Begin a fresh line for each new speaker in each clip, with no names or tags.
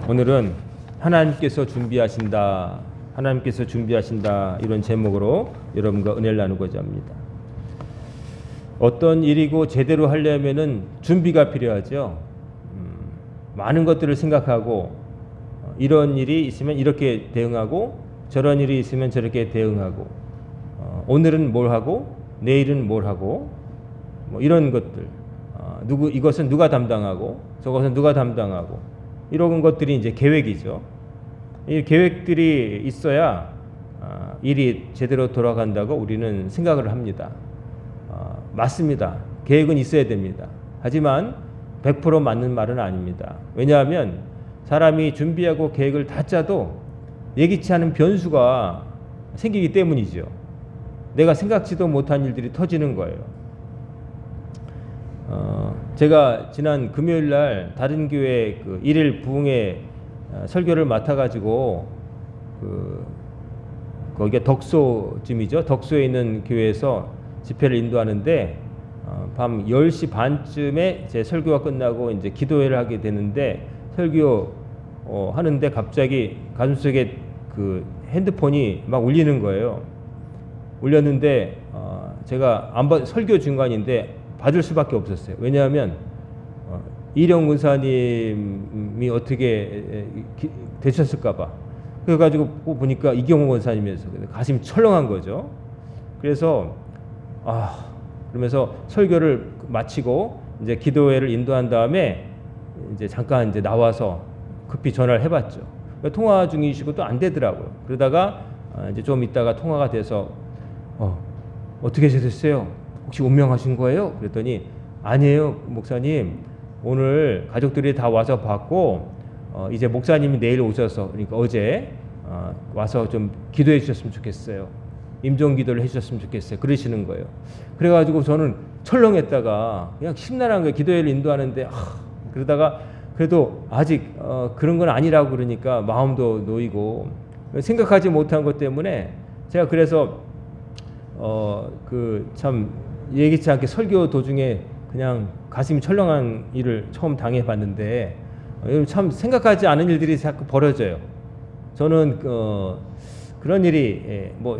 오늘은 하나님께서 준비하신다, 하나님께서 준비하신다 이런 제목으로 여러분과 은혜를 나누고자 합니다. 어떤 일이고 제대로 하려면은 준비가 필요하죠. 많은 것들을 생각하고 이런 일이 있으면 이렇게 대응하고 저런 일이 있으면 저렇게 대응하고 오늘은 뭘 하고 내일은 뭘 하고 뭐 이런 것들 이것은 누가 담당하고 저것은 누가 담당하고 이런 것들이 이제 계획이죠. 이 계획들이 있어야 일이 제대로 돌아간다고 우리는 생각을 합니다. 맞습니다. 계획은 있어야 됩니다. 하지만 100% 맞는 말은 아닙니다. 왜냐하면 사람이 준비하고 계획을 다 짜도 예기치 않은 변수가 생기기 때문이죠. 내가 생각지도 못한 일들이 터지는 거예요. 제가 지난 금요일 날 다른 교회 그 일일 부흥회 설교를 맡아가지고 거기가 덕소쯤이죠. 덕소에 있는 교회에서 집회를 인도하는데 밤 10시 반쯤에 제 설교가 끝나고 이제 기도회를 하게 되는데 설교 하는데 갑자기 가슴속에 그 핸드폰이 막 울리는 거예요. 울렸는데 제가 설교 중간인데 받을 수밖에 없었어요. 왜냐하면 이령 권사님이 어떻게 되셨을까봐. 그래가지고 보니까 이경호 권사님이어서 가슴이 철렁한 거죠. 그래서 그러면서 설교를 마치고 이제 기도회를 인도한 다음에 이제 잠깐 이제 나와서 급히 전화를 해봤죠. 통화 중이시고 또 안 되더라고요. 그러다가 이제 좀 있다가 통화가 돼서 어떻게 되셨어요? 혹시 운명하신 거예요? 그랬더니 아니에요, 목사님. 오늘 가족들이 다 와서 봤고 이제 목사님이 내일 오셔서 그러니까 어제 와서 좀 기도해 주셨으면 좋겠어요. 임종기도를 해주셨으면 좋겠어요. 그러시는 거예요. 그래가지고 저는 철렁했다가 그냥 심란한 거예요. 기도회를 인도하는데 그러다가 그래도 아직 그런 건 아니라고 그러니까 마음도 놓이고 생각하지 못한 것 때문에 제가 그래서 참 예기치 않게 설교 도중에 그냥 가슴이 철렁한 일을 처음 당해봤는데 참 생각하지 않은 일들이 자꾸 벌어져요. 저는 그런 일이 뭐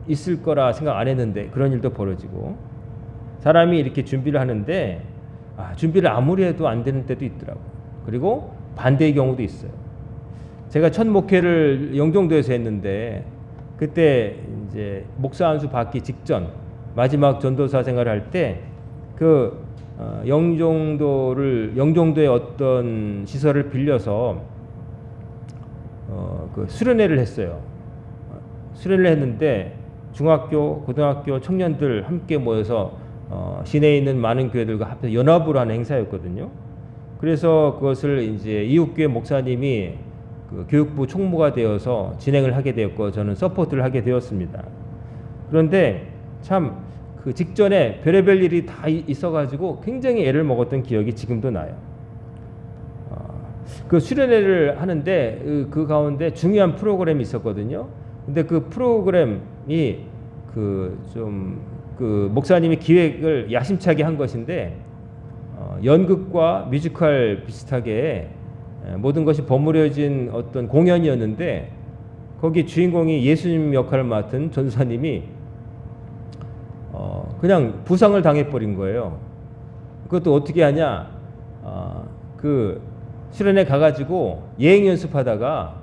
있을 거라 생각 안 했는데 그런 일도 벌어지고 사람이 이렇게 준비를 하는데 준비를 아무리 해도 안 되는 때도 있더라고요. 그리고 반대의 경우도 있어요. 제가 첫 목회를 영종도에서 했는데 그때 이제 목사 안수 받기 직전 마지막 전도사 생활을 할 때 영종도의 어떤 시설을 빌려서 수련회를 했어요. 수련회를 했는데 중학교, 고등학교 청년들 함께 모여서 시내에 있는 많은 교회들과 합해서 연합으로 하는 행사였거든요. 그래서 그것을 이제 이웃교회 목사님이 교육부 총무가 되어서 진행을 하게 되었고 저는 서포트를 하게 되었습니다. 그런데 참 그 직전에 별의별 일이 다 있어가지고 굉장히 애를 먹었던 기억이 지금도 나요. 그 수련회를 하는데 그 가운데 중요한 프로그램이 있었거든요. 근데 그 프로그램이 목사님이 기획을 야심차게 한 것인데 연극과 뮤지컬 비슷하게 모든 것이 버무려진 어떤 공연이었는데 거기 주인공이 예수님 역할을 맡은 전도사님이 그냥 부상을 당해버린 거예요. 그것도 어떻게 하냐? 그 수련회 가가지고 예행 연습하다가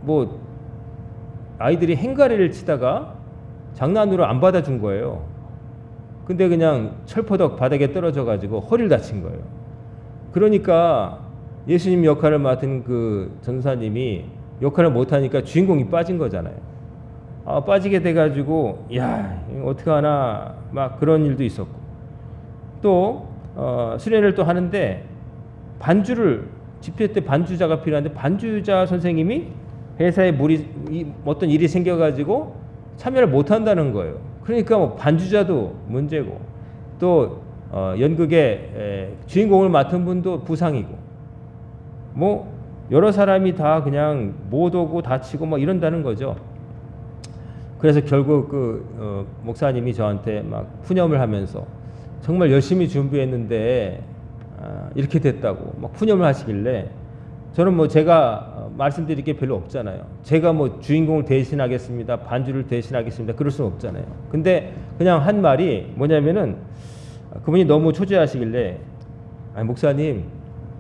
뭐 아이들이 행가리를 치다가 장난으로 안 받아준 거예요. 근데 그냥 철퍼덕 바닥에 떨어져가지고 허리를 다친 거예요. 그러니까 예수님 역할을 맡은 그 전사님이 역할을 못하니까 주인공이 빠진 거잖아요. 빠지게 돼가지고 어떡하나 막 그런 일도 있었고 또 수련회를 또 하는데 집회 때 반주자가 필요한데 반주자 선생님이 회사에 어떤 일이 생겨가지고 참여를 못한다는 거예요. 그러니까 뭐 반주자도 문제고 또 연극의 주인공을 맡은 분도 부상이고 뭐 여러 사람이 다 그냥 못 오고 다치고 막 이런다는 거죠. 그래서 결국 목사님이 저한테 막 푸념을 하면서 정말 열심히 준비했는데 이렇게 됐다고 막 푸념을 하시길래 저는 뭐 제가 말씀드릴 게 별로 없잖아요. 제가 뭐 주인공을 대신하겠습니다, 반주를 대신하겠습니다, 그럴 수는 없잖아요. 근데 그냥 한 말이 뭐냐면은 그분이 너무 초조하시길래 아니 목사님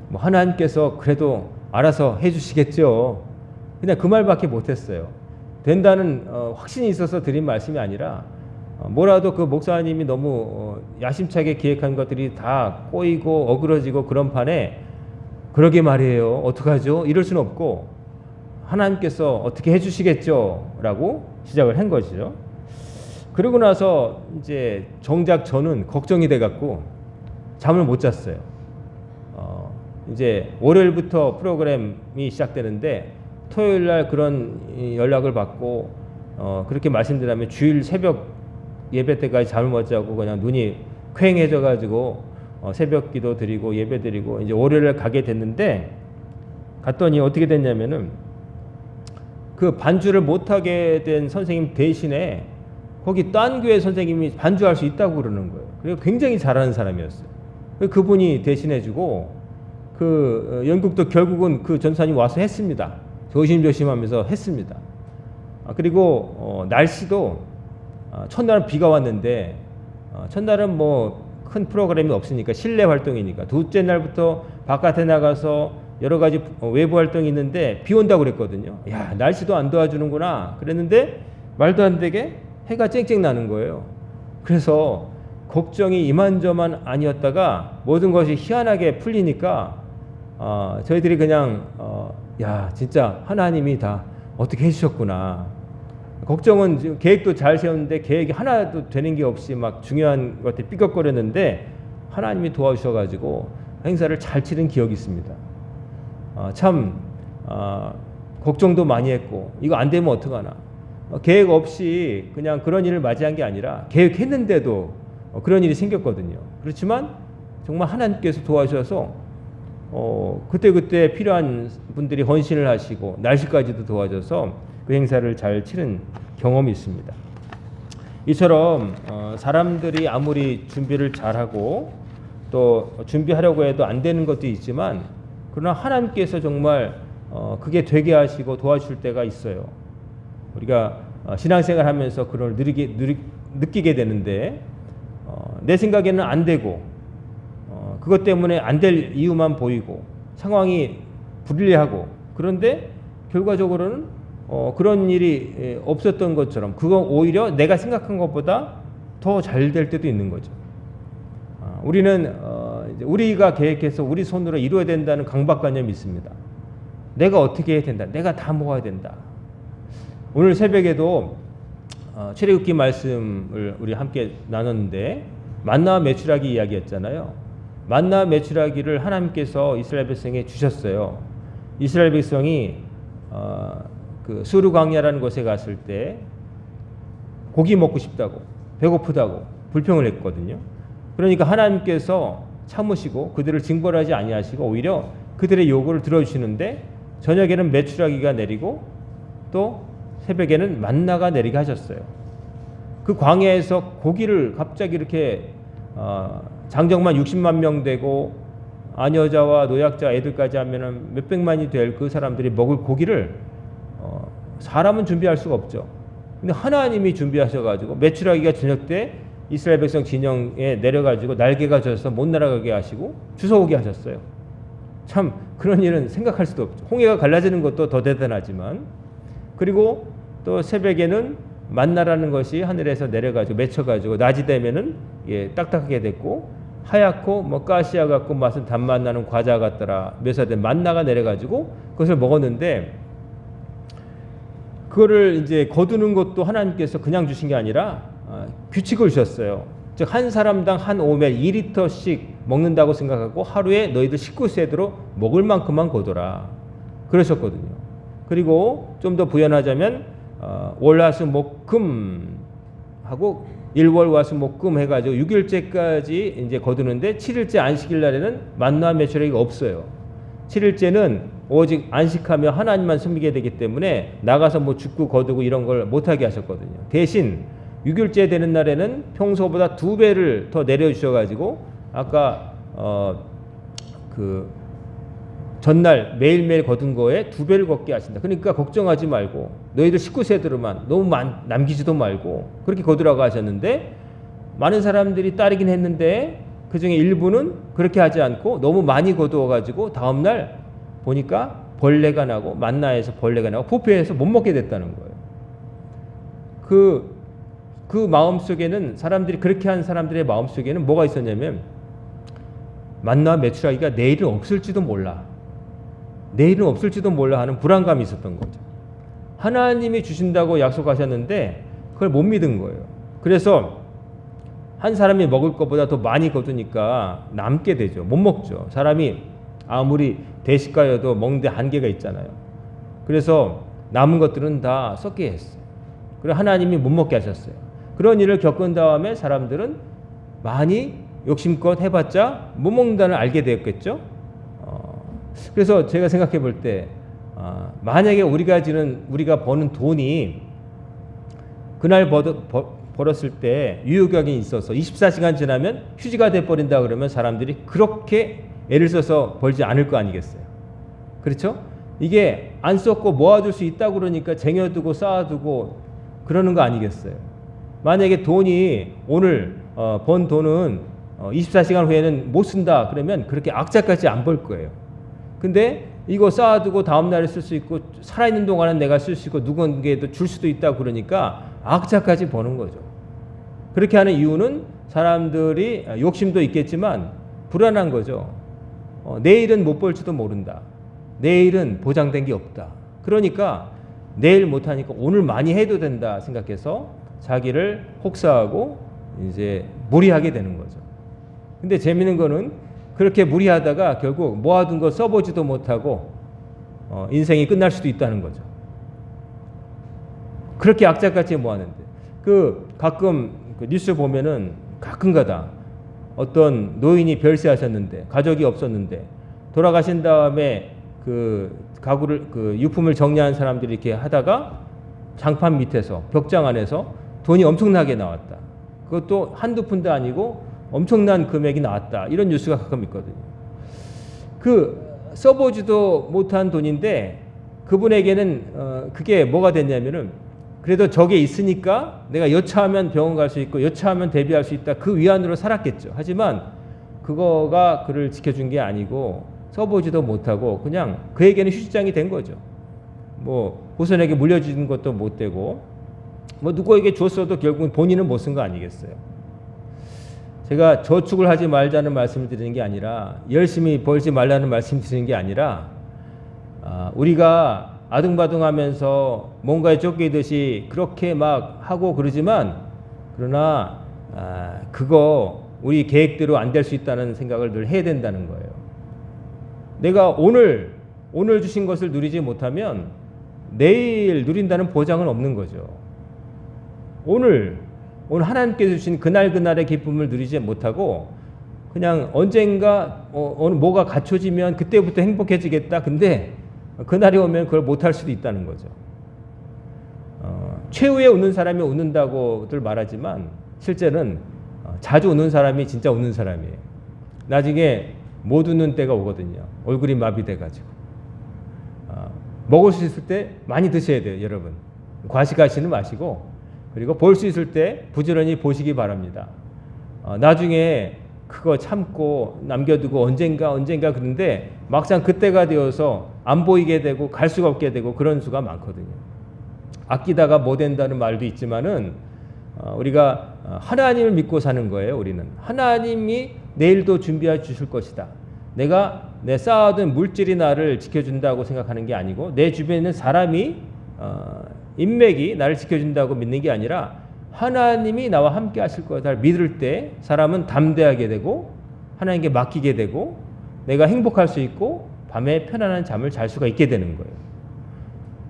뭐 하나님께서 그래도 알아서 해주시겠죠. 그냥 그 말밖에 못했어요. 된다는 확신이 있어서 드린 말씀이 아니라 뭐라도 그 목사님이 너무 야심차게 기획한 것들이 다 꼬이고 어그러지고 그런 판에 그러게 말이에요, 어떡하죠? 이럴 수는 없고 하나님께서 어떻게 해주시겠죠? 라고 시작을 한 것이죠. 그러고 나서 이제 정작 저는 걱정이 돼갖고 잠을 못 잤어요. 이제 월요일부터 프로그램이 시작되는데 토요일 날 그런 연락을 받고 그렇게 말씀드리면 주일 새벽 예배 때까지 잠을 못 자고 그냥 눈이 퀭해져 가지고 새벽 기도 드리고 예배 드리고 이제 월요일에 가게 됐는데 갔더니 어떻게 됐냐면은 그 반주를 못 하게 된 선생님 대신에 거기 딴 교회 선생님이 반주할 수 있다고 그러는 거예요. 그리고 굉장히 잘하는 사람이었어요. 그분이 대신해 주고 그 연극도 결국은 그 전사님 와서 했습니다. 조심조심하면서 했습니다. 그리고 날씨도 첫날은 비가 왔는데 첫날은 뭐 큰 프로그램이 없으니까 실내 활동이니까 둘째 날부터 바깥에 나가서 여러 가지 외부 활동이 있는데 비 온다고 그랬거든요. 야, 날씨도 안 도와주는구나 그랬는데 말도 안 되게 해가 쨍쨍 나는 거예요. 그래서 걱정이 이만저만 아니었다가 모든 것이 희한하게 풀리니까 저희들이 그냥 야, 진짜 하나님이 다 어떻게 해주셨구나. 걱정은 지금 계획도 잘 세웠는데 계획이 하나도 되는 게 없이 막 중요한 것들 삐걱거렸는데 하나님이 도와주셔가지고 행사를 잘 치른 기억이 있습니다. 참 걱정도 많이 했고 이거 안 되면 어떡하나. 계획 없이 그냥 그런 일을 맞이한 게 아니라 계획했는데도 그런 일이 생겼거든요. 그렇지만 정말 하나님께서 도와주셔서 그때 필요한 분들이 헌신을 하시고 날씨까지도 도와줘서 그 행사를 잘 치른 경험이 있습니다. 이처럼 사람들이 아무리 준비를 잘하고 또 준비하려고 해도 안 되는 것도 있지만 그러나 하나님께서 정말 그게 되게 하시고 도와줄 때가 있어요. 우리가 신앙생활 하면서 그걸 느끼게 되는데 내 생각에는 안 되고 그것 때문에 안 될 이유만 보이고 상황이 불리하고 그런데 결과적으로는 그런 일이 없었던 것처럼 그건 오히려 내가 생각한 것보다 더 잘 될 때도 있는 거죠. 우리는 우리가 계획해서 우리 손으로 이루어야 된다는 강박관념이 있습니다. 내가 어떻게 해야 된다. 내가 다 모아야 된다. 오늘 새벽에도 출애굽기 말씀을 우리 함께 나눴는데 만나와 메추라기 이야기였잖아요. 만나와 메추라기를 하나님께서 이스라엘 백성에 주셨어요. 이스라엘 백성이 그 수르 광야라는 곳에 갔을 때 고기 먹고 싶다고 배고프다고 불평을 했거든요. 그러니까 하나님께서 참으시고 그들을 징벌하지 아니하시고 오히려 그들의 요구를 들어주시는데 저녁에는 메추라기가 내리고 또 새벽에는 만나가 내리게 하셨어요. 그 광야에서 고기를 갑자기 이렇게 장정만 60만 명 되고 아녀자와 노약자 애들까지 하면은 몇백만이 될 그 사람들이 먹을 고기를 사람은 준비할 수가 없죠. 근데 하나님이 준비하셔가지고 메추라기가 저녁 때 이스라엘 백성 진영에 내려가지고 날개가 져서 못 날아가게 하시고 주워오게 하셨어요. 참 그런 일은 생각할 수도 없죠. 홍해가 갈라지는 것도 더 대단하지만 그리고 또 새벽에는 만나라는 것이 하늘에서 내려가지고 맺혀가지고 낮이 되면은 딱딱하게 됐고 하얗고 뭐 가시아 같고 맛은 단맛 나는 과자 같더라 묘사된 만나가 내려가지고 그것을 먹었는데 그거를 이제 거두는 것도 하나님께서 그냥 주신 게 아니라 규칙을 주셨어요. 즉 한 사람당 한 오멜 2리터씩 먹는다고 생각하고 하루에 너희들 19세대로 먹을 만큼만 거둬라 그러셨거든요. 그리고 좀 더 부연하자면 월화수목금 하고 1월 화수목금 해가지고 6일째까지 이제 거두는데 7일째 안식일 날에는 만나와 메추라기가 없어요. 7일째는 오직 안식하며 하나님만 섬기게 되기 때문에 나가서 뭐 죽고 거두고 이런 걸 못하게 하셨거든요. 대신 6일째 되는 날에는 평소보다 2배를 더 내려주셔가지고 아까 그 전날 매일매일 거둔 거에 2배를 걷게 하신다. 그러니까 걱정하지 말고 너희들 식구 세대로만 너무 남기지도 말고 그렇게 거두라고 하셨는데, 많은 사람들이 따르긴 했는데 그중에 일부는 그렇게 하지 않고 너무 많이 거두어가지고 다음날 보니까 벌레가 나고 만나에서 벌레가 나고 부패해서 못 먹게 됐다는 거예요. 그 마음속에는, 사람들이 그렇게 한 사람들의 마음속에는 뭐가 있었냐면, 만나 메추라기가 내일은 없을지도 몰라, 내일은 없을지도 몰라 하는 불안감이 있었던 거죠. 하나님이 주신다고 약속하셨는데 그걸 못 믿은 거예요. 그래서 한 사람이 먹을 것보다 더 많이 거두니까 남게 되죠. 못 먹죠. 사람이 아무리 대식가여도 먹는데 한계가 있잖아요. 그래서 남은 것들은 다 썩게 했어요. 그리고 하나님이 못 먹게 하셨어요. 그런 일을 겪은 다음에 사람들은 많이 욕심껏 해봤자 못 먹는다는 알게 되었겠죠. 그래서 제가 생각해 볼 때, 만약에 우리가 버는 돈이 그날 벌었을 때 유효기간이 있어서 24시간 지나면 휴지가 돼버린다 그러면 사람들이 그렇게 애를 써서 벌지 않을 거 아니겠어요. 그렇죠? 이게 안 썼고 모아둘 수 있다고 그러니까 쟁여두고 쌓아두고 그러는 거 아니겠어요. 만약에 돈이 오늘 번 돈은 24시간 후에는 못 쓴다 그러면 그렇게 악착같이 안 벌 거예요. 근데 이거 쌓아두고 다음날에 쓸 수 있고 살아있는 동안은 내가 쓸 수 있고 누군가에도 줄 수도 있다고 그러니까 악착같이 버는 거죠. 그렇게 하는 이유는 사람들이 욕심도 있겠지만 불안한 거죠. 내일은 못 벌지도 모른다. 내일은 보장된 게 없다. 그러니까 내일 못하니까 오늘 많이 해도 된다 생각해서 자기를 혹사하고 이제 무리하게 되는 거죠. 근데 재미있는 거는 그렇게 무리하다가 결국 모아둔 거 써보지도 못하고 인생이 끝날 수도 있다는 거죠. 그렇게 악착같이 모았는데, 가끔 뉴스 보면은 가끔가다 어떤 노인이 별세하셨는데 가족이 없었는데 돌아가신 다음에 가구를 유품을 정리한 사람들이 이렇게 하다가 장판 밑에서 벽장 안에서 돈이 엄청나게 나왔다. 그것도 한두 푼도 아니고 엄청난 금액이 나왔다. 이런 뉴스가 가끔 있거든요. 써보지도 못한 돈인데 그분에게는 그게 뭐가 됐냐면은, 그래도 저게 있으니까 내가 여차하면 병원 갈 수 있고 여차하면 대비할 수 있다. 그 위안으로 살았겠죠. 하지만 그거가 그를 지켜준 게 아니고 써보지도 못하고 그냥 그에게는 휴지장이 된 거죠. 뭐 후손에게 물려주는 것도 못 되고 뭐 누구에게 줬어도 결국은 본인은 못 쓴 거 아니겠어요. 제가 저축을 하지 말자는 말씀을 드리는 게 아니라, 열심히 벌지 말라는 말씀을 드리는 게 아니라, 우리가 아등바등하면서 뭔가에 쫓기듯이 그렇게 막 하고 그러지만, 그러나 그거 우리 계획대로 안 될 수 있다는 생각을 늘 해야 된다는 거예요. 내가 오늘 주신 것을 누리지 못하면 내일 누린다는 보장은 없는 거죠. 오늘 하나님께서 주신 그날의 기쁨을 누리지 못하고 그냥 언젠가 뭐가 갖춰지면 그때부터 행복해지겠다. 근데 그날이 오면 그걸 못할 수도 있다는 거죠. 최후에 웃는 사람이 웃는다고들 말하지만 실제는 자주 웃는 사람이 진짜 웃는 사람이에요. 나중에 못 웃는 때가 오거든요. 얼굴이 마비돼가지고. 먹을 수 있을 때 많이 드셔야 돼요, 여러분. 과식하시는 마시고, 그리고 볼 수 있을 때 부지런히 보시기 바랍니다. 나중에 그거 참고 남겨두고 언젠가 그런데 막상 그때가 되어서 안 보이게 되고 갈 수가 없게 되고 그런 수가 많거든요. 아끼다가 못 된다는 말도 있지만은 우리가 하나님을 믿고 사는 거예요. 우리는 하나님이 내일도 준비해 주실 것이다. 내가 내 쌓아둔 물질이 나를 지켜준다고 생각하는 게 아니고, 내 주변에 있는 사람이 인맥이 나를 지켜준다고 믿는 게 아니라 하나님이 나와 함께 하실 거다 믿을 때 사람은 담대하게 되고 하나님께 맡기게 되고 내가 행복할 수 있고 밤에 편안한 잠을 잘 수가 있게 되는 거예요.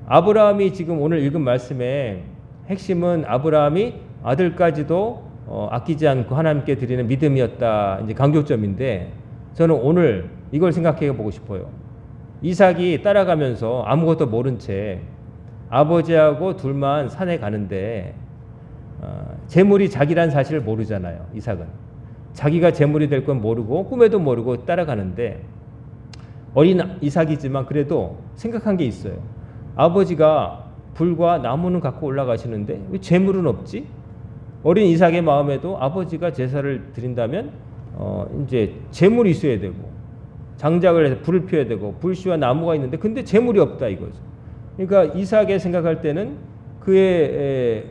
아브라함이 지금 오늘 읽은 말씀의 핵심은 아브라함이 아들까지도 아끼지 않고 하나님께 드리는 믿음이었다. 이제 강조점인데, 저는 오늘 이걸 생각해 보고 싶어요. 이삭이 따라가면서 아무것도 모른 채 아버지하고 둘만 산에 가는데 재물이 자기란 사실을 모르잖아요. 이삭은 자기가 재물이 될 건 모르고 꿈에도 모르고 따라가는데, 어린 이삭이지만 그래도 생각한 게 있어요. 아버지가 불과 나무는 갖고 올라가시는데 왜 재물은 없지? 어린 이삭의 마음에도 아버지가 제사를 드린다면 이제 재물이 있어야 되고, 장작을 해서 불을 피워야 되고, 불씨와 나무가 있는데 근데 재물이 없다 이거죠. 그러니까 이삭의 생각할 때는 그의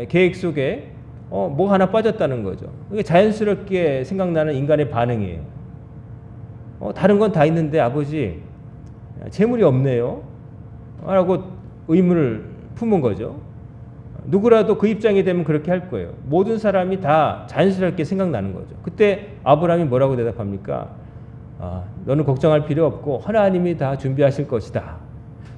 계획 속에 뭐 하나 빠졌다는 거죠. 그게 자연스럽게 생각나는 인간의 반응이에요. 다른 건 다 있는데 아버지 재물이 없네요 라고 의문을 품은 거죠. 누구라도 그 입장이 되면 그렇게 할 거예요. 모든 사람이 다 자연스럽게 생각나는 거죠. 그때 아브라함이 뭐라고 대답합니까? 너는 걱정할 필요 없고 하나님이 다 준비하실 것이다.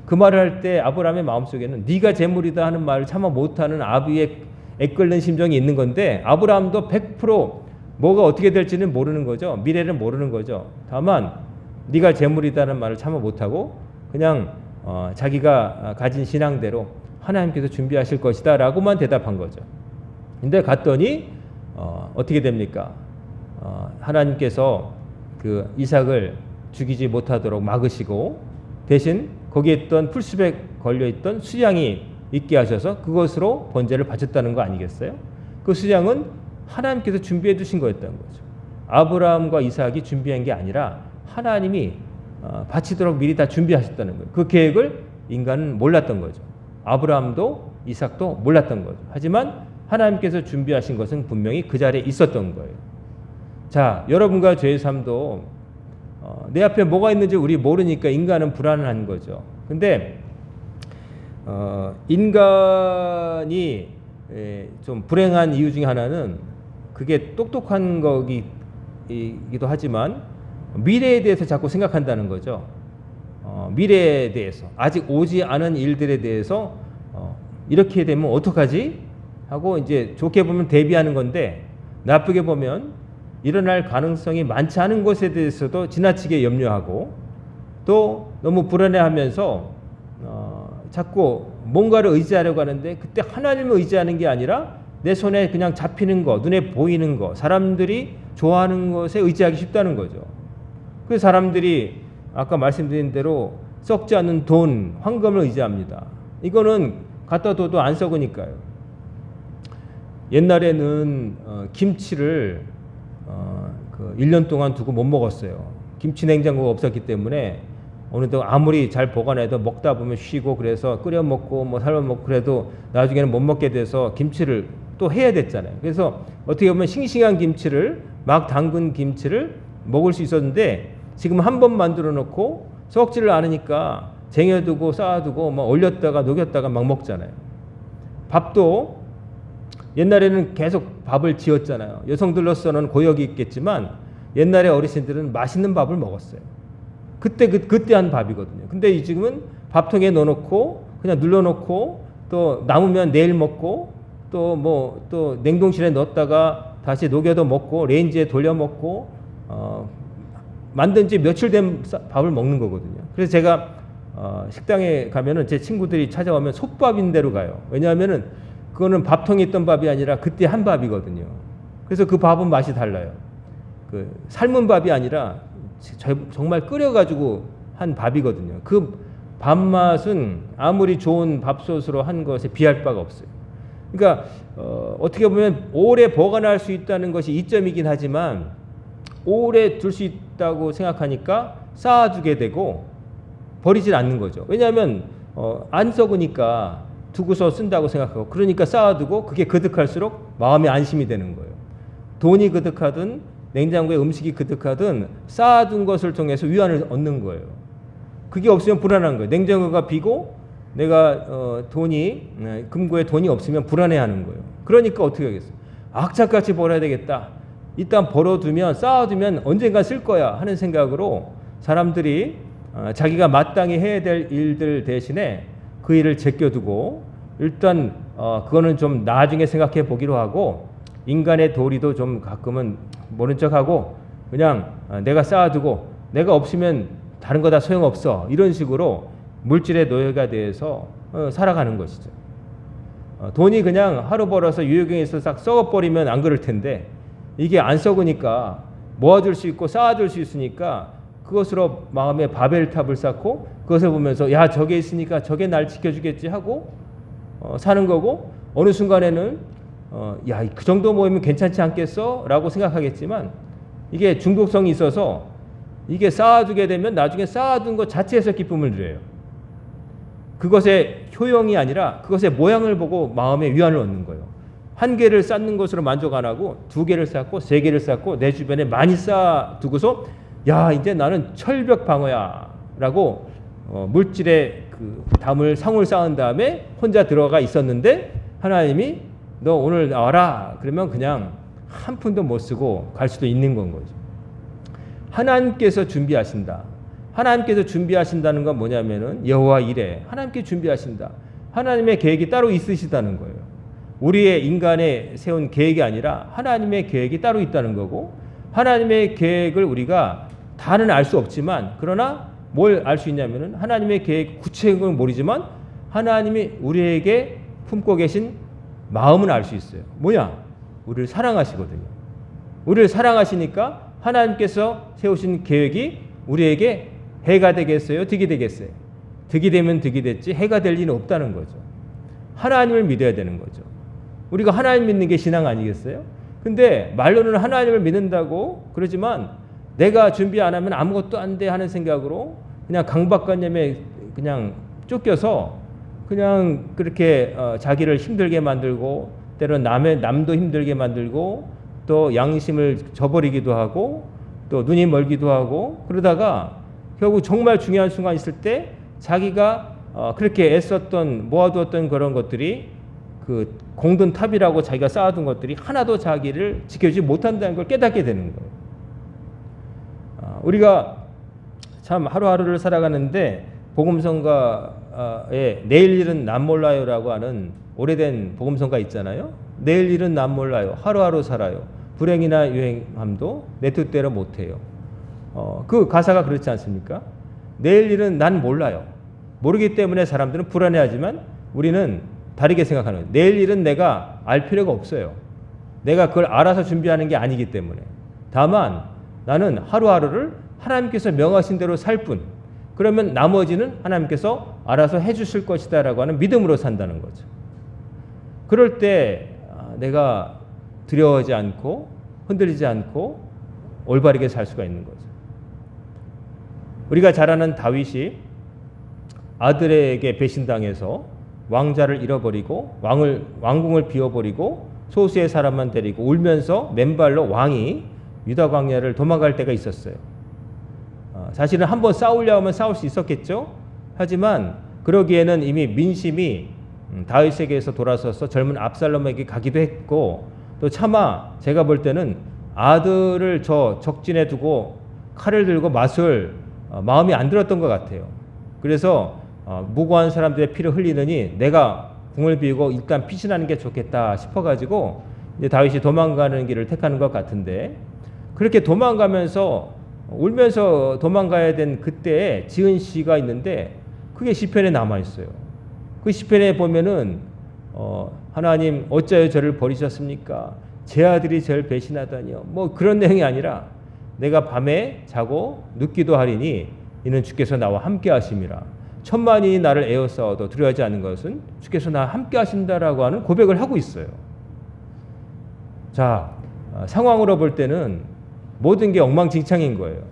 그 말을 할 때 아브라함의 마음속에는 네가 재물이다 하는 말을 차마 못하는 아비의 애끓는 심정이 있는 건데, 아브라함도 100% 뭐가 어떻게 될지는 모르는 거죠. 미래는 모르는 거죠. 다만 네가 재물이다는 말을 차마 못하고 그냥 자기가 가진 신앙대로 하나님께서 준비하실 것이다 라고만 대답한 거죠. 근데 갔더니 어떻게 됩니까? 하나님께서 그 이삭을 죽이지 못하도록 막으시고, 대신 거기에 있던 풀숲에 걸려있던 수양이 있게 하셔서 그것으로 번제를 바쳤다는 거 아니겠어요? 그 수양은 하나님께서 준비해 두신 거였다는 거죠. 아브라함과 이삭이 준비한 게 아니라 하나님이 바치도록 미리 다 준비하셨다는 거예요. 그 계획을 인간은 몰랐던 거죠. 아브라함도 이삭도 몰랐던 거죠. 하지만 하나님께서 준비하신 것은 분명히 그 자리에 있었던 거예요. 자, 여러분과 저의 삶도 내 앞에 뭐가 있는지 우리 모르니까 인간은 불안한 거죠. 근데 인간이 좀 불행한 이유 중에 하나는 그게 똑똑한 거기도 하지만 미래에 대해서 자꾸 생각한다는 거죠. 미래에 대해서, 아직 오지 않은 일들에 대해서 이렇게 되면 어떡하지? 하고 이제 좋게 보면 대비하는 건데, 나쁘게 보면 일어날 가능성이 많지 않은 것에 대해서도 지나치게 염려하고, 또 너무 불안해하면서 자꾸 뭔가를 의지하려고 하는데, 그때 하나님을 의지하는 게 아니라 내 손에 그냥 잡히는 거, 눈에 보이는 거, 사람들이 좋아하는 것에 의지하기 쉽다는 거죠. 그 사람들이 아까 말씀드린 대로 썩지 않는 돈, 황금을 의지합니다. 이거는 갖다 둬도 안 썩으니까요. 옛날에는 김치를 1년 동안 두고 못 먹었어요. 김치 냉장고가 없었기 때문에 어느덧 아무리 잘 보관해도 먹다 보면 쉬고, 그래서 끓여 먹고 뭐 삶아 먹고 그래도 나중에는 못 먹게 돼서 김치를 또 해야 됐잖아요. 그래서 어떻게 보면 싱싱한 김치를, 막 담근 김치를 먹을 수 있었는데, 지금 한 번 만들어 놓고 썩지를 않으니까 쟁여두고 쌓아두고 막 올렸다가 녹였다가 막 먹잖아요. 밥도 옛날에는 계속 밥을 지었잖아요. 여성들로서는 고역이 있겠지만 옛날에 어르신들은 맛있는 밥을 먹었어요. 그때 한 밥이거든요. 근데 지금은 밥통에 넣어놓고 그냥 눌러놓고 또 남으면 내일 먹고, 또 냉동실에 넣었다가 다시 녹여도 먹고 레인지에 돌려 먹고 만든 지 며칠 된 밥을 먹는 거거든요. 그래서 제가 식당에 가면은 제 친구들이 찾아오면 솥밥인 데로 가요. 왜냐하면은 그거는 밥통에 있던 밥이 아니라 그때 한 밥이거든요. 그래서 그 밥은 맛이 달라요. 그 삶은 밥이 아니라 정말 끓여가지고 한 밥이거든요. 그 밥맛은 아무리 좋은 밥솥으로 한 것에 비할 바가 없어요. 그러니까 어떻게 보면 오래 보관할 수 있다는 것이 이점이긴 하지만, 오래 둘 수 있다고 생각하니까 쌓아두게 되고 버리질 않는 거죠. 왜냐하면 안 썩으니까 두고서 쓴다고 생각하고, 그러니까 쌓아두고 그게 그득할수록 마음이 안심이 되는 거예요. 돈이 그득하든 냉장고에 음식이 그득하든 쌓아둔 것을 통해서 위안을 얻는 거예요. 그게 없으면 불안한 거예요. 냉장고가 비고 내가 금고에 돈이 없으면 불안해하는 거예요. 그러니까 어떻게 하겠어요? 악착같이 벌어야 되겠다. 일단 벌어두면, 쌓아두면 언젠가 쓸 거야 하는 생각으로 사람들이 자기가 마땅히 해야 될 일들 대신에 그 일을 제껴두고, 일단 그거는 좀 나중에 생각해 보기로 하고, 인간의 도리도 좀 가끔은 모른 척하고 그냥 내가 쌓아두고 내가 없으면 다른 거 다 소용없어, 이런 식으로 물질의 노예가 돼서 살아가는 것이죠. 돈이 그냥 하루 벌어서 유효경에서 싹 썩어버리면 안 그럴 텐데 이게 안 썩으니까 모아줄 수 있고 쌓아줄 수 있으니까 그것으로 마음에 바벨탑을 쌓고 그것을 보면서 야 저게 있으니까 저게 날 지켜주겠지 하고 사는 거고, 어느 순간에는 야 그 정도 모이면 괜찮지 않겠어? 라고 생각하겠지만 이게 중독성이 있어서 이게 쌓아두게 되면 나중에 쌓아둔 것 자체에서 기쁨을 누려요. 그것의 효용이 아니라 그것의 모양을 보고 마음의 위안을 얻는 거예요. 한 개를 쌓는 것으로 만족 안 하고 두 개를 쌓고 세 개를 쌓고 내 주변에 많이 쌓아두고서 야 이제 나는 철벽 방어야 라고 물질의 그 담을 상을 쌓은 다음에 혼자 들어가 있었는데 하나님이 너 오늘 나와라 그러면 그냥 한 푼도 못 쓰고 갈 수도 있는 건 거죠. 하나님께서 준비하신다. 하나님께서 준비하신다는 건 뭐냐면은 여호와 이레, 하나님께 준비하신다. 하나님의 계획이 따로 있으시다는 거예요. 우리의 인간의 세운 계획이 아니라 하나님의 계획이 따로 있다는 거고, 하나님의 계획을 우리가 다는 알 수 없지만, 그러나 뭘 알 수 있냐면은 하나님의 계획 구체적으로 모르지만 하나님이 우리에게 품고 계신 마음은 알 수 있어요. 뭐냐? 우리를 사랑하시거든요. 우리를 사랑하시니까 하나님께서 세우신 계획이 우리에게 해가 되겠어요? 득이 되겠어요? 득이 되면 득이 됐지 해가 될 리는 없다는 거죠. 하나님을 믿어야 되는 거죠. 우리가 하나님 믿는 게 신앙 아니겠어요? 근데 말로는 하나님을 믿는다고 그러지만 내가 준비 안 하면 아무것도 안 돼 하는 생각으로 그냥 강박관념에 그냥 쫓겨서 그냥 그렇게 자기를 힘들게 만들고 때로는 남도 힘들게 만들고 또 양심을 저버리기도 하고 또 눈이 멀기도 하고 그러다가 결국 정말 중요한 순간 있을 때 자기가 그렇게 애썼던 모아두었던 그런 것들이 그 공든 탑이라고 자기가 쌓아둔 것들이 하나도 자기를 지켜주지 못한다는 걸 깨닫게 되는 거예요. 우리가 참 하루하루를 살아가는데 복음성가에 내일 일은 남 몰라요라고 하는 오래된 복음성가 있잖아요. 내일 일은 남 몰라요. 하루하루 살아요. 불행이나 유행함도 내 뜻대로 못해요. 그 가사가 그렇지 않습니까? 내일 일은 난 몰라요. 모르기 때문에 사람들은 불안해하지만 우리는 다르게 생각하는 거예요. 내일 일은 내가 알 필요가 없어요. 내가 그걸 알아서 준비하는 게 아니기 때문에. 다만 나는 하루하루를 하나님께서 명하신 대로 살 뿐. 그러면 나머지는 하나님께서 알아서 해주실 것이다 라고 하는 믿음으로 산다는 거죠. 그럴 때 내가 두려워하지 않고 흔들리지 않고 올바르게 살 수가 있는 거죠. 우리가 잘 아는 다윗이 아들에게 배신당해서 왕자를 잃어버리고 왕궁을 비워버리고 소수의 사람만 데리고 울면서 맨발로 왕이 유다 광야를 도망갈 때가 있었어요. 사실은 한번 싸우려 하면 싸울 수 있었겠죠. 하지만 그러기에는 이미 민심이 다윗에게서 돌아서서 젊은 압살롬에게 가기도 했고 또 차마 제가 볼 때는 아들을 저 적진에 두고 칼을 들고 맞설 마음이 안 들었던 것 같아요. 그래서 무고한 사람들의 피를 흘리느니 내가 궁을 비우고 일단 피신하는 게 좋겠다 싶어가지고 이제 다윗이 도망가는 길을 택하는 것 같은데, 그렇게 도망가면서 울면서 도망가야 된 그때에 지은 시가 있는데 그게 시편에 남아 있어요. 그 시편에 보면은 하나님 어찌하여 저를 버리셨습니까? 제 아들이 저를 배신하다니요. 뭐 그런 내용이 아니라 내가 밤에 자고 눕기도 하리니 이는 주께서 나와 함께 하심이라. 천만이 나를 에워싸워도 두려워하지 않는 것은 주께서 나와 함께 하신다라고 하는 고백을 하고 있어요. 자, 상황으로 볼 때는 모든 게 엉망진창인 거예요.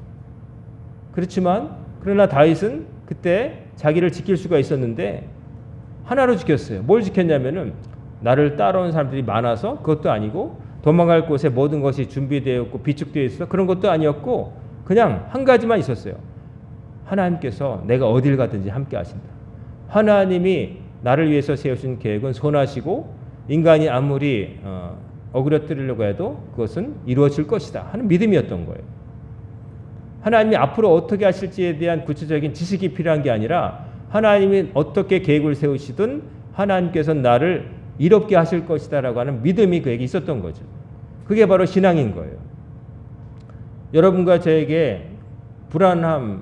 그렇지만 그러나 다윗은 그때 자기를 지킬 수가 있었는데 하나로 지켰어요. 뭘 지켰냐면은 나를 따라온 사람들이 많아서 그것도 아니고 도망갈 곳에 모든 것이 준비되어 있고 비축되어 있어 그런 것도 아니었고 그냥 한 가지만 있었어요. 하나님께서 내가 어딜 가든지 함께 하신다. 하나님이 나를 위해서 세우신 계획은 선하시고 인간이 아무리 어그러뜨리려고 해도 그것은 이루어질 것이다 하는 믿음이었던 거예요. 하나님이 앞으로 어떻게 하실지에 대한 구체적인 지식이 필요한 게 아니라 하나님이 어떻게 계획을 세우시든 하나님께서는 나를 이롭게 하실 것이다 라고 하는 믿음이 그에게 있었던 거죠. 그게 바로 신앙인 거예요. 여러분과 저에게 불안함이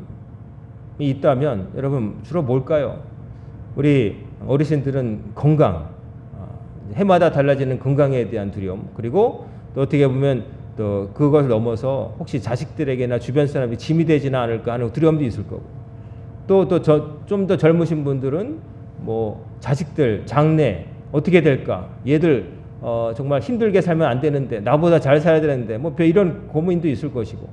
있다면 여러분 주로 뭘까요? 우리 어르신들은 건강, 해마다 달라지는 건강에 대한 두려움, 그리고 또 어떻게 보면 또 그것을 넘어서 혹시 자식들에게나 주변 사람이 짐이 되지는 않을까 하는 두려움도 있을 거고, 또 좀 더 젊으신 분들은 뭐 자식들 장래 어떻게 될까, 얘들 정말 힘들게 살면 안 되는데 나보다 잘 살아야 되는데 뭐 이런 고민도 있을 것이고,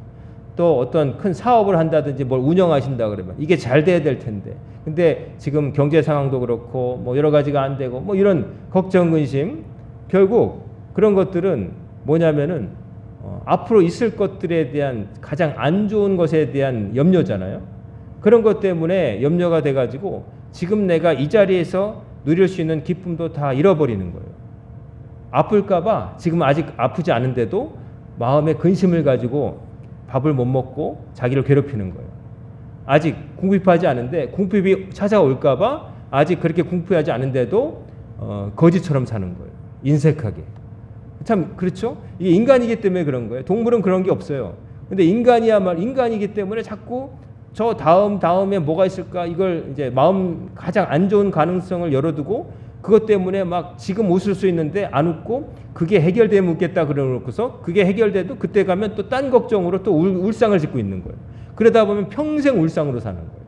또 어떤 큰 사업을 한다든지 뭘 운영하신다 그러면 이게 잘 돼야 될 텐데 근데 지금 경제 상황도 그렇고 뭐 여러 가지가 안 되고 뭐 이런 걱정 근심, 결국 그런 것들은 뭐냐면은 앞으로 있을 것들에 대한 가장 안 좋은 것에 대한 염려잖아요. 그런 것 때문에 염려가 돼가지고 지금 내가 이 자리에서 누릴 수 있는 기쁨도 다 잃어버리는 거예요. 아플까봐 지금 아직 아프지 않은데도 마음에 근심을 가지고 밥을 못 먹고 자기를 괴롭히는 거예요. 아직 궁핍하지 않은데 궁핍이 찾아올까봐 아직 그렇게 궁핍하지 않은데도 거지처럼 사는 거예요. 인색하게. 참 그렇죠? 이게 인간이기 때문에 그런 거예요. 동물은 그런 게 없어요. 근데 인간이야말로 인간이기 때문에 자꾸 저 다음에 뭐가 있을까, 이걸 이제 마음 가장 안 좋은 가능성을 열어두고 그것 때문에 막 지금 웃을 수 있는데 안 웃고 그게 해결되면 웃겠다 그러놓고서 그게 해결돼도 그때 가면 또 딴 걱정으로 또 울상을 짓고 있는 거예요. 그러다 보면 평생 울상으로 사는 거예요.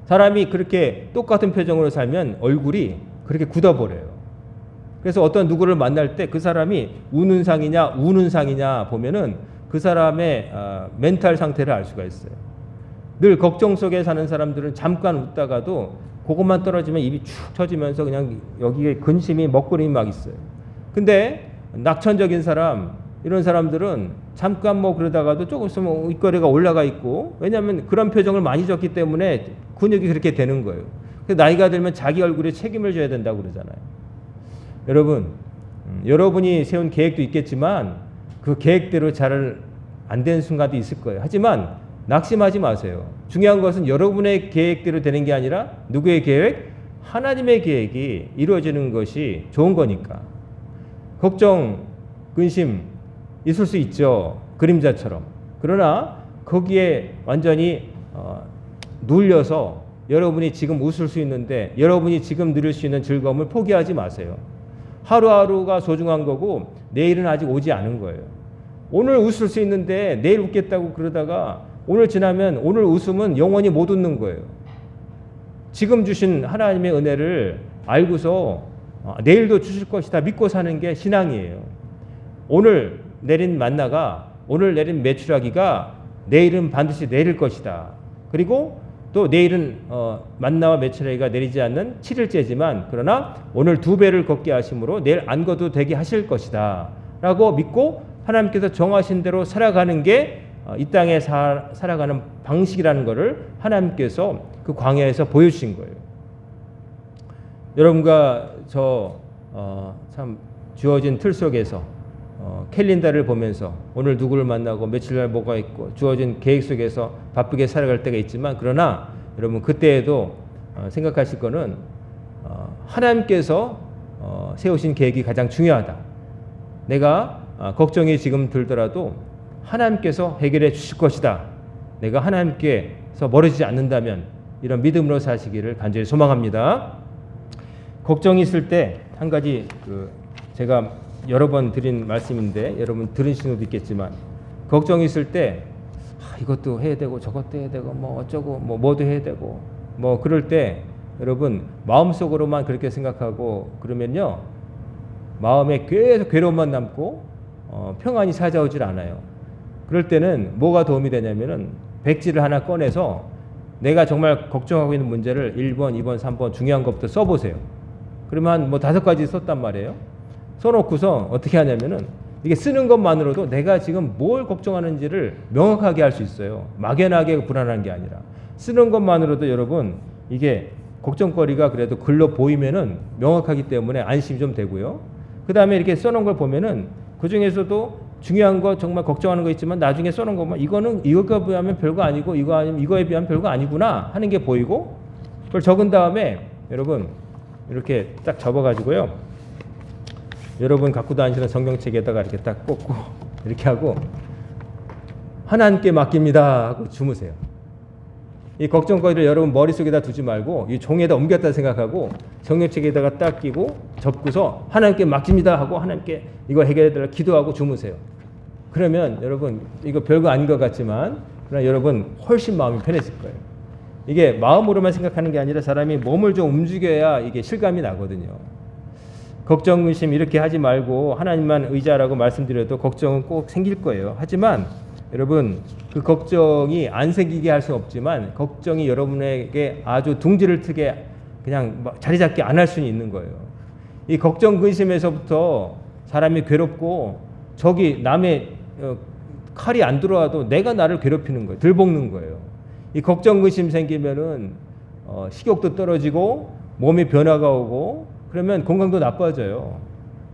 사람이 그렇게 똑같은 표정으로 살면 얼굴이 그렇게 굳어버려요. 그래서 어떤 누구를 만날 때 그 사람이 우는 상이냐 우는 상이냐 보면은 그 사람의 멘탈 상태를 알 수가 있어요. 늘 걱정 속에 사는 사람들은 잠깐 웃다가도 그것만 떨어지면 입이 축 처지면서 그냥 여기에 근심이 먹구름이 막 있어요. 근데 낙천적인 사람, 이런 사람들은 잠깐 뭐 그러다가도 조금 있으면 입꼬리가 올라가 있고, 왜냐하면 그런 표정을 많이 줬기 때문에 근육이 그렇게 되는 거예요. 나이가 들면 자기 얼굴에 책임을 져야 된다고 그러잖아요. 여러분, 여러분이 세운 계획도 있겠지만 그 계획대로 잘 안 되는 순간도 있을 거예요. 하지만 낙심하지 마세요. 중요한 것은 여러분의 계획대로 되는 게 아니라 누구의 계획? 하나님의 계획이 이루어지는 것이 좋은 거니까. 걱정, 근심 있을 수 있죠. 그림자처럼. 그러나 거기에 완전히 눌려서 여러분이 지금 웃을 수 있는데 여러분이 지금 누릴 수 있는 즐거움을 포기하지 마세요. 하루하루가 소중한 거고 내일은 아직 오지 않은 거예요. 오늘 웃을 수 있는데 내일 웃겠다고 그러다가 오늘 지나면 오늘 웃음은 영원히 못 웃는 거예요. 지금 주신 하나님의 은혜를 알고서 내일도 주실 것이다 믿고 사는 게 신앙이에요. 오늘 내린 만나가, 오늘 내린 메추라기가 내일은 반드시 내릴 것이다. 그리고 또 내일은 만나와 메추라기가 내리지 않는 7일째지만 그러나 오늘 2배를 걷게 하심으로 내일 안 걷어도 되게 하실 것이다 라고 믿고 하나님께서 정하신 대로 살아가는 게 이 땅에 살아가는 방식이라는 것을 하나님께서 그 광야에서 보여주신 거예요. 여러분과 저 참 주어진 틀 속에서 캘린더를 보면서 오늘 누구를 만나고 며칠 날 뭐가 있고 주어진 계획 속에서 바쁘게 살아갈 때가 있지만 그러나 여러분 그때에도 생각하실 거는 하나님께서 세우신 계획이 가장 중요하다. 내가 걱정이 지금 들더라도 하나님께서 해결해 주실 것이다. 내가 하나님께서 멀어지지 않는다면 이런 믿음으로 사시기를 간절히 소망합니다. 걱정이 있을 때 한 가지 제가 여러 번 드린 말씀인데 여러분 들으신 것도 있겠지만 걱정이 있을 때 이것도 해야 되고 저것도 해야 되고 뭐 어쩌고 뭐도 해야 되고 뭐 그럴 때 여러분 마음속으로만 그렇게 생각하고 그러면요 마음에 계속 괴로움만 남고 평안이 찾아오질 않아요. 그럴 때는 뭐가 도움이 되냐면은 백지를 하나 꺼내서 내가 정말 걱정하고 있는 문제를 1번, 2번, 3번 중요한 것부터 써보세요. 그러면 뭐 5가지 썼단 말이에요. 써놓고서 어떻게 하냐면은 이게 쓰는 것만으로도 내가 지금 뭘 걱정하는지를 명확하게 할 수 있어요. 막연하게 불안한 게 아니라 쓰는 것만으로도 여러분 이게 걱정거리가 그래도 글로 보이면은 명확하기 때문에 안심이 좀 되고요. 그 다음에 이렇게 써놓은 걸 보면은 그 중에서도 중요한 거 정말 걱정하는 거 있지만 나중에 써놓은 것만 이거는 이거에 비하면 별거 아니고 이거 아니면 이거에 비하면 별거 아니구나 하는 게 보이고 그걸 적은 다음에 여러분 이렇게 딱 접어가지고요. 여러분 갖고 다니시는 성경책에다가 이렇게 딱 꽂고 이렇게 하고 하나님께 맡깁니다 하고 주무세요. 이 걱정거리를 여러분 머릿속에다 두지 말고 이 종에다 옮겼다 생각하고 성경책에다가 딱 끼고 접고서 하나님께 맡깁니다 하고 하나님께 이거 해결해달라 기도하고 주무세요. 그러면 여러분 이거 별거 아닌 것 같지만 그러나 여러분 훨씬 마음이 편해질 거예요. 이게 마음으로만 생각하는 게 아니라 사람이 몸을 좀 움직여야 이게 실감이 나거든요. 걱정, 의심 이렇게 하지 말고 하나님만 의지하라고 말씀드려도 걱정은 꼭 생길 거예요. 하지만 여러분 그 걱정이 안 생기게 할 수는 없지만 걱정이 여러분에게 아주 둥지를 트게 그냥 자리 잡게 안 할 수는 있는 거예요. 이 걱정, 근심에서부터 사람이 괴롭고 저기 남의 칼이 안 들어와도 내가 나를 괴롭히는 거예요. 들볶는 거예요. 이 걱정, 근심 생기면은 식욕도 떨어지고 몸에 변화가 오고 그러면 건강도 나빠져요.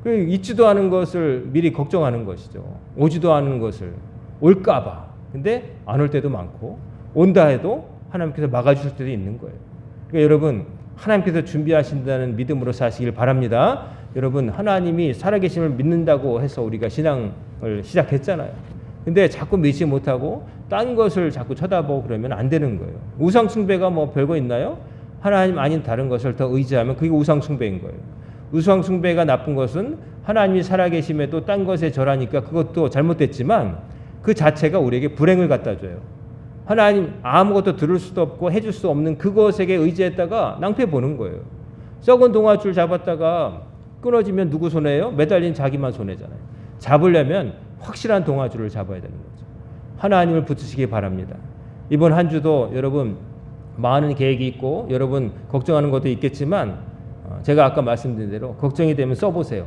그 있지도 않은 것을 미리 걱정하는 것이죠. 오지도 않은 것을 올까봐. 근데 안 올 때도 많고 온다 해도 하나님께서 막아주실 때도 있는 거예요. 그러니까 여러분 하나님께서 준비하신다는 믿음으로 사시길 바랍니다. 여러분 하나님이 살아계심을 믿는다고 해서 우리가 신앙을 시작했잖아요. 근데 자꾸 믿지 못하고 딴 것을 자꾸 쳐다보고 그러면 안 되는 거예요. 우상 숭배가 뭐 별거 있나요? 하나님 아닌 다른 것을 더 의지하면 그게 우상 숭배인 거예요. 우상 숭배가 나쁜 것은 하나님이 살아계심에도 딴 것에 절하니까 그것도 잘못됐지만 그 자체가 우리에게 불행을 갖다 줘요. 하나님 아무것도 들을 수도 없고 해줄 수 없는 그것에게 의지했다가 낭패 보는 거예요. 썩은 동아줄 잡았다가 끊어지면 누구 손해예요? 매달린 자기만 손해잖아요. 잡으려면 확실한 동아줄을 잡아야 되는 거죠. 하나님을 붙으시기 바랍니다. 이번 한 주도 여러분 많은 계획이 있고 여러분 걱정하는 것도 있겠지만 제가 아까 말씀드린 대로 걱정이 되면 써보세요.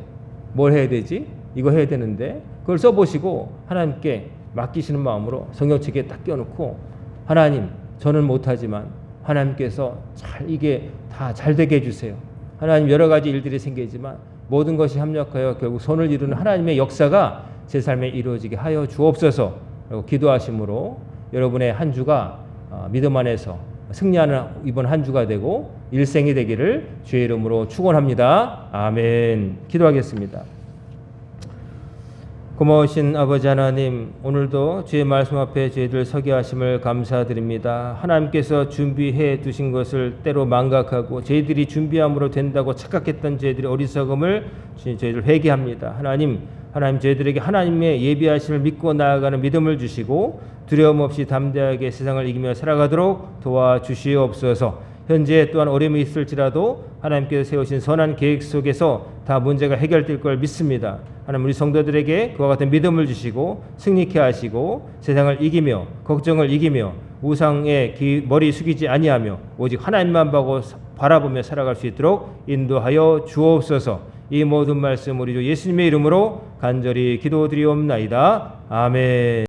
뭘 해야 되지? 이거 해야 되는데 그걸 써보시고 하나님께 맡기시는 마음으로 성경책에 딱 껴놓고 하나님 저는 못하지만 하나님께서 이게 다 잘 되게 해주세요. 하나님 여러 가지 일들이 생기지만 모든 것이 합력하여 결국 손을 이루는 하나님의 역사가 제 삶에 이루어지게 하여 주옵소서. 라고 기도하심으로 여러분의 한 주가 믿음 안에서 승리하는 이번 한 주가 되고 일생이 되기를 주의 이름으로 축원합니다. 아멘. 기도하겠습니다. 고마우신 아버지 하나님, 오늘도 주의 말씀 앞에 저희들 서게 하심을 감사드립니다. 하나님께서 준비해 두신 것을 때로 망각하고 저희들이 준비함으로 된다고 착각했던 저희들의 어리석음을 저희들 회개합니다. 하나님 저희들에게 하나님의 예비하심을 믿고 나아가는 믿음을 주시고 두려움 없이 담대하게 세상을 이기며 살아가도록 도와주시옵소서. 현재 또한 어려움이 있을지라도 하나님께서 세우신 선한 계획 속에서 다 문제가 해결될 걸 믿습니다. 하나님 우리 성도들에게 그와 같은 믿음을 주시고 승리케 하시고 세상을 이기며 걱정을 이기며 우상에 머리 숙이지 아니하며 오직 하나님만 바라보며 살아갈 수 있도록 인도하여 주옵소서. 이 모든 말씀 우리 주 예수님의 이름으로 간절히 기도드리옵나이다. 아멘.